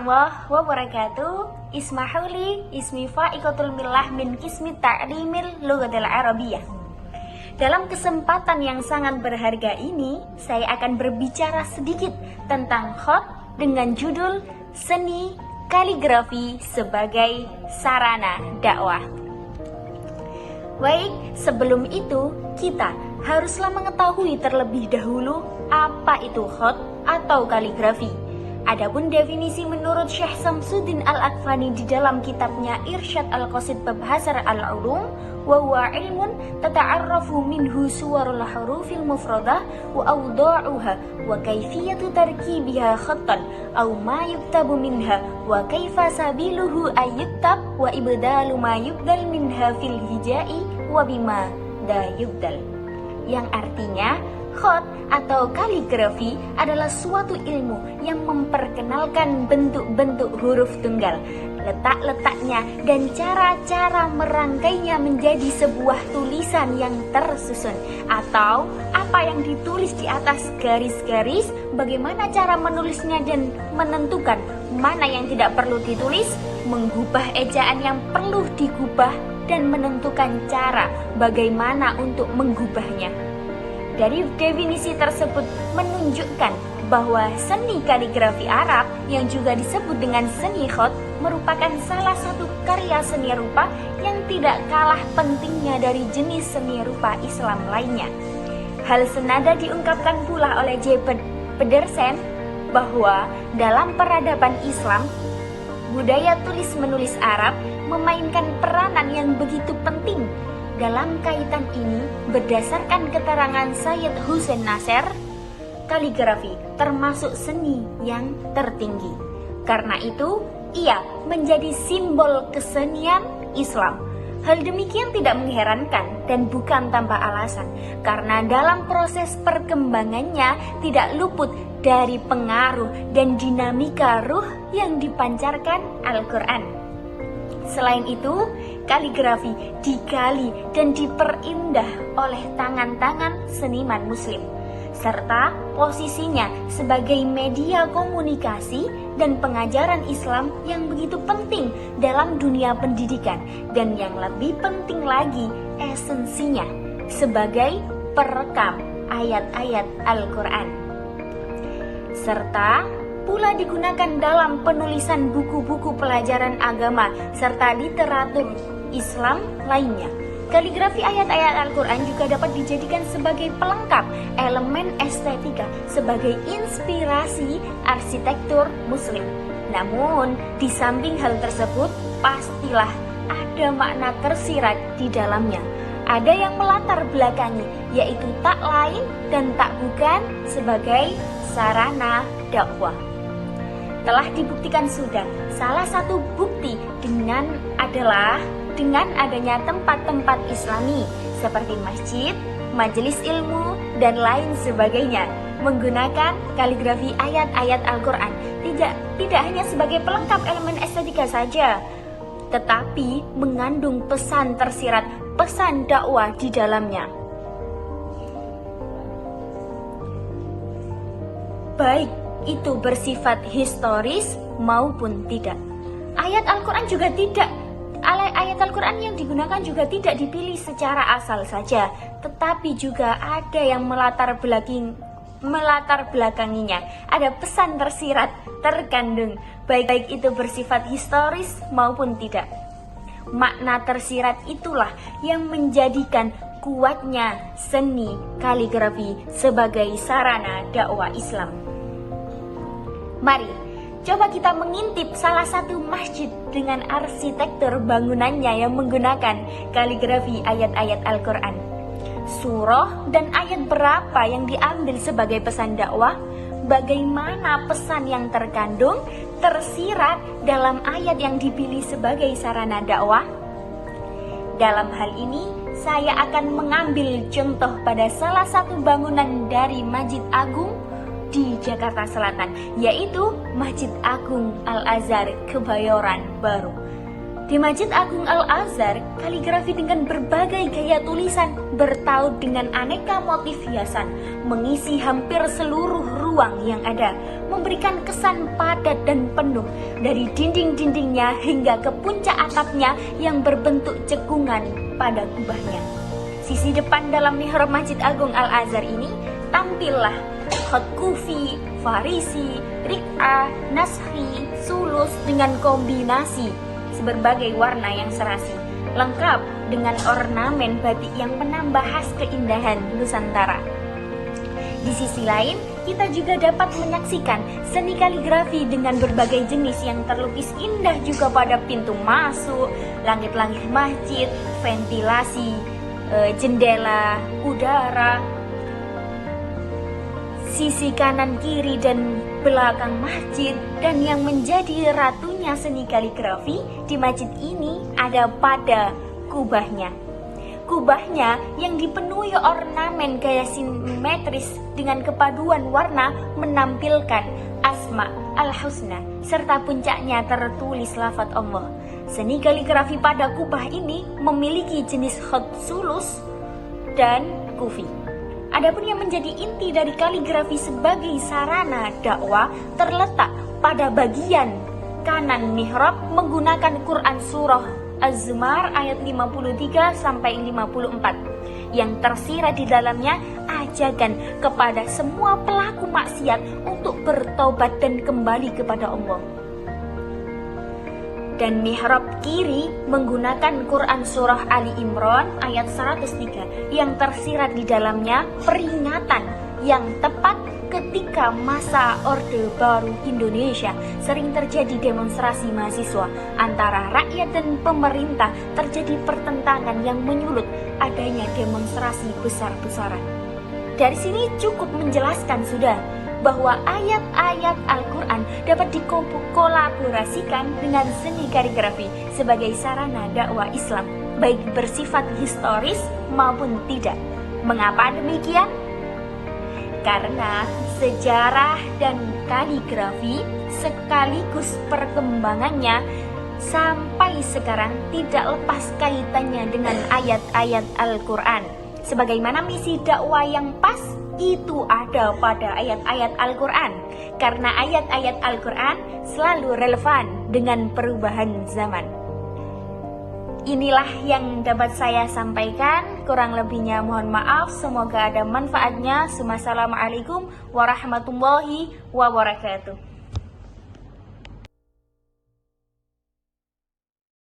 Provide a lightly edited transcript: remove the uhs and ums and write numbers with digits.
warahmatullahi wabarakatuh. Ismahuli ismi fa'iqatul millah min kismi ta'limil lughatil arabiyyah. Dalam kesempatan yang sangat berharga ini, saya akan berbicara sedikit tentang khat dengan judul Seni Kaligrafi sebagai Sarana Dakwah. Baik, sebelum itu kita haruslah mengetahui terlebih dahulu apa itu khat atau kaligrafi. Adapun definisi menurut Syekh Samsuddin Al-Akfani di dalam kitabnya Irsyad Al-Qasid Bab Hasar Al-Ulum, wa huwa ilmun tata'arrafu minhu suwarul hurufil mufradah wa awda'uha wa kayfiyatu tarkibiha khattan aw ma yuktabu minha wa kayfa sabiluhu ayyuktab wa ibdalu ma yubdal minha fil hijai wa bima da yubdal. Yang artinya, khat atau kaligrafi adalah suatu ilmu yang memperkenalkan bentuk-bentuk huruf tunggal, letak-letaknya dan cara-cara merangkainya menjadi sebuah tulisan yang tersusun, atau apa yang ditulis di atas garis-garis, bagaimana cara menulisnya dan menentukan mana yang tidak perlu ditulis, mengubah ejaan yang perlu digubah, dan menentukan cara bagaimana untuk mengubahnya. Dari definisi tersebut menunjukkan bahwa seni kaligrafi Arab yang juga disebut dengan seni khat merupakan salah satu karya seni rupa yang tidak kalah pentingnya dari jenis seni rupa Islam lainnya. Hal senada diungkapkan pula oleh J. Pedersen bahwa dalam peradaban Islam, budaya tulis-menulis Arab memainkan peranan yang begitu penting. Dalam kaitan ini, berdasarkan keterangan Sayyid Hussein Nasr, kaligrafi termasuk seni yang tertinggi. Karena itu, ia menjadi simbol kesenian Islam. Hal demikian tidak mengherankan dan bukan tanpa alasan, karena dalam proses perkembangannya tidak luput dari pengaruh dan dinamika ruh yang dipancarkan Al-Quran. Selain itu, kaligrafi digali dan diperindah oleh tangan-tangan seniman muslim, serta posisinya sebagai media komunikasi dan pengajaran Islam yang begitu penting dalam dunia pendidikan, dan yang lebih penting lagi, esensinya sebagai perekam ayat-ayat Al-Quran, serta pula digunakan dalam penulisan buku-buku pelajaran agama serta literatur Islam lainnya. Kaligrafi ayat-ayat Al-Quran juga dapat dijadikan sebagai pelengkap elemen estetika sebagai inspirasi arsitektur muslim. Namun, di samping hal tersebut, pastilah ada makna tersirat di dalamnya. Ada yang melatar belakangi, yaitu tak lain dan tak bukan sebagai sarana dakwah. Telah dibuktikan sudah, salah satu bukti adalah dengan adanya tempat-tempat islami seperti masjid, majelis ilmu, dan lain sebagainya menggunakan kaligrafi ayat-ayat Al-Quran. Tidak hanya sebagai pelengkap elemen estetika saja, tetapi mengandung pesan tersirat, pesan dakwah di dalamnya. Baik itu bersifat historis maupun tidak. Ayat Al-Quran yang digunakan juga tidak dipilih secara asal saja, tetapi juga ada yang melatar belakanginya. Ada pesan tersirat terkandung, baik itu bersifat historis maupun tidak. Makna tersirat itulah yang menjadikan kuatnya seni kaligrafi sebagai sarana dakwah Islam. Mari, coba kita mengintip salah satu masjid dengan arsitektur bangunannya yang menggunakan kaligrafi ayat-ayat Al-Quran. Surah dan ayat berapa yang diambil sebagai pesan dakwah? Bagaimana pesan yang terkandung, tersirat dalam ayat yang dipilih sebagai sarana dakwah? Dalam hal ini, saya akan mengambil contoh pada salah satu bangunan dari Masjid Agung di Jakarta Selatan, yaitu Masjid Agung Al-Azhar Kebayoran Baru. Di Masjid Agung Al-Azhar, kaligrafi dengan berbagai gaya tulisan bertaut dengan aneka motif hiasan, mengisi hampir seluruh ruang yang ada, memberikan kesan padat dan penuh dari dinding-dindingnya hingga ke puncak atapnya yang berbentuk cekungan pada kubahnya. Sisi depan dalam mihrab Masjid Agung Al-Azhar ini tampillah khat kufi, farisi, rik'ah, naskhi, sulus dengan kombinasi berbagai warna yang serasi, lengkap dengan ornamen batik yang menambah khas keindahan Nusantara. Di sisi lain, kita juga dapat menyaksikan seni kaligrafi dengan berbagai jenis yang terlukis indah juga pada pintu masuk, langit-langit masjid, ventilasi, jendela, udara, sisi kanan kiri dan belakang masjid. Dan yang menjadi ratunya seni kaligrafi di masjid ini ada pada kubahnya. Kubahnya yang dipenuhi ornamen gaya simetris dengan kepaduan warna menampilkan Asma al-Husna serta puncaknya tertulis lafaz Allah. Seni kaligrafi pada kubah ini memiliki jenis khat sulus dan kufi. Adapun yang menjadi inti dari kaligrafi sebagai sarana dakwah terletak pada bagian kanan mihrab menggunakan Quran surah Az-Zumar ayat 53 sampai 54 yang tersirat di dalamnya ajakan kepada semua pelaku maksiat untuk bertobat dan kembali kepada Allah. Dan mihrab kiri menggunakan Quran surah Ali Imran ayat 103 yang tersirat di dalamnya peringatan yang tepat ketika masa Orde Baru Indonesia sering terjadi demonstrasi mahasiswa antara rakyat dan pemerintah, terjadi pertentangan yang menyulut adanya demonstrasi besar-besaran. Dari sini cukup menjelaskan sudah bahwa ayat-ayat Al-Quran dapat dikolaborasikan dengan seni kaligrafi sebagai sarana dakwah Islam, baik bersifat historis maupun tidak. Mengapa demikian? Karena sejarah dan kaligrafi sekaligus perkembangannya sampai sekarang tidak lepas kaitannya dengan ayat-ayat Al-Quran. Sebagaimana misi dakwah yang pas itu ada pada ayat-ayat Al-Quran, karena ayat-ayat Al-Quran selalu relevan dengan perubahan zaman. Inilah yang dapat saya sampaikan, kurang lebihnya mohon maaf, semoga ada manfaatnya. Wassalamualaikum warahmatullahi wabarakatuh.